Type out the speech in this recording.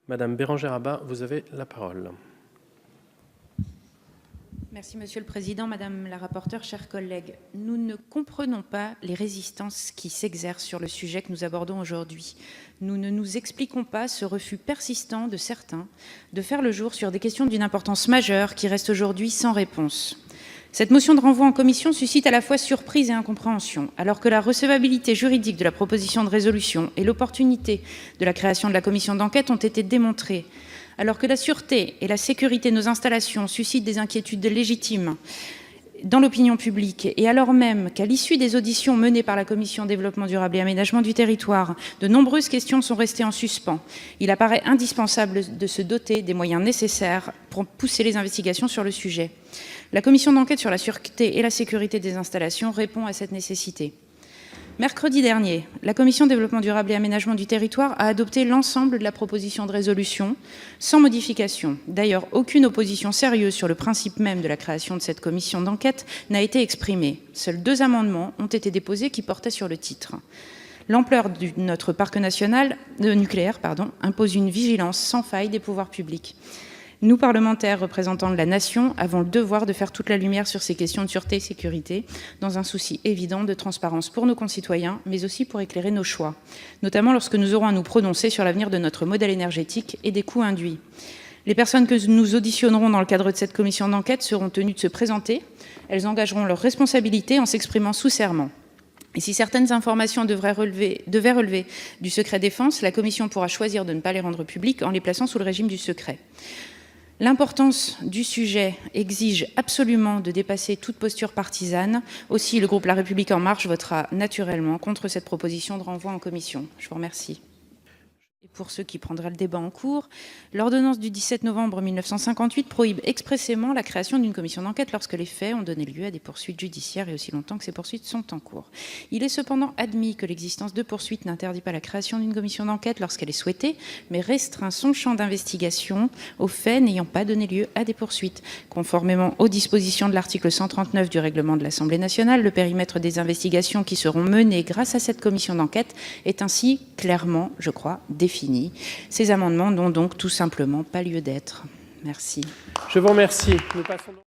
Madame Bérangère Abba, vous avez la parole. Merci Monsieur le Président, Madame la rapporteure, chers collègues. Nous ne comprenons pas les résistances qui s'exercent sur le sujet que nous abordons aujourd'hui. Nous ne nous expliquons pas ce refus persistant de certains de faire le jour sur des questions d'une importance majeure qui restent aujourd'hui sans réponse. Cette motion de renvoi en commission suscite à la fois surprise et incompréhension, alors que la recevabilité juridique de la proposition de résolution et l'opportunité de la création de la commission d'enquête ont été démontrées, alors que la sûreté et la sécurité de nos installations suscitent des inquiétudes légitimes dans l'opinion publique, et alors même qu'à l'issue des auditions menées par la Commission Développement durable et Aménagement du territoire, de nombreuses questions sont restées en suspens, il apparaît indispensable de se doter des moyens nécessaires pour pousser les investigations sur le sujet. La commission d'enquête sur la sûreté et la sécurité des installations répond à cette nécessité. Mercredi dernier, la Commission Développement durable et Aménagement du territoire a adopté l'ensemble de la proposition de résolution sans modification. D'ailleurs, aucune opposition sérieuse sur le principe même de la création de cette commission d'enquête n'a été exprimée. Seuls 2 amendements ont été déposés qui portaient sur le titre. L'ampleur de notre parc national nucléaire impose une vigilance sans faille des pouvoirs publics. Nous, parlementaires représentants de la nation, avons le devoir de faire toute la lumière sur ces questions de sûreté et sécurité, dans un souci évident de transparence pour nos concitoyens, mais aussi pour éclairer nos choix, notamment lorsque nous aurons à nous prononcer sur l'avenir de notre modèle énergétique et des coûts induits. Les personnes que nous auditionnerons dans le cadre de cette commission d'enquête seront tenues de se présenter. Elles engageront leurs responsabilités en s'exprimant sous serment. Et si certaines informations devaient relever du secret défense, la commission pourra choisir de ne pas les rendre publiques en les plaçant sous le régime du secret. L'importance du sujet exige absolument de dépasser toute posture partisane. Aussi, le groupe La République En Marche votera naturellement contre cette proposition de renvoi en commission. Je vous remercie. Et pour ceux qui prendraient le débat en cours, l'ordonnance du 17 novembre 1958 prohibe expressément la création d'une commission d'enquête lorsque les faits ont donné lieu à des poursuites judiciaires et aussi longtemps que ces poursuites sont en cours. Il est cependant admis que l'existence de poursuites n'interdit pas la création d'une commission d'enquête lorsqu'elle est souhaitée, mais restreint son champ d'investigation aux faits n'ayant pas donné lieu à des poursuites. Conformément aux dispositions de l'article 139 du règlement de l'Assemblée nationale, le périmètre des investigations qui seront menées grâce à cette commission d'enquête est ainsi clairement, je crois, défini. Ces amendements n'ont donc tout simplement pas lieu d'être. Merci. Je vous remercie. Nous passons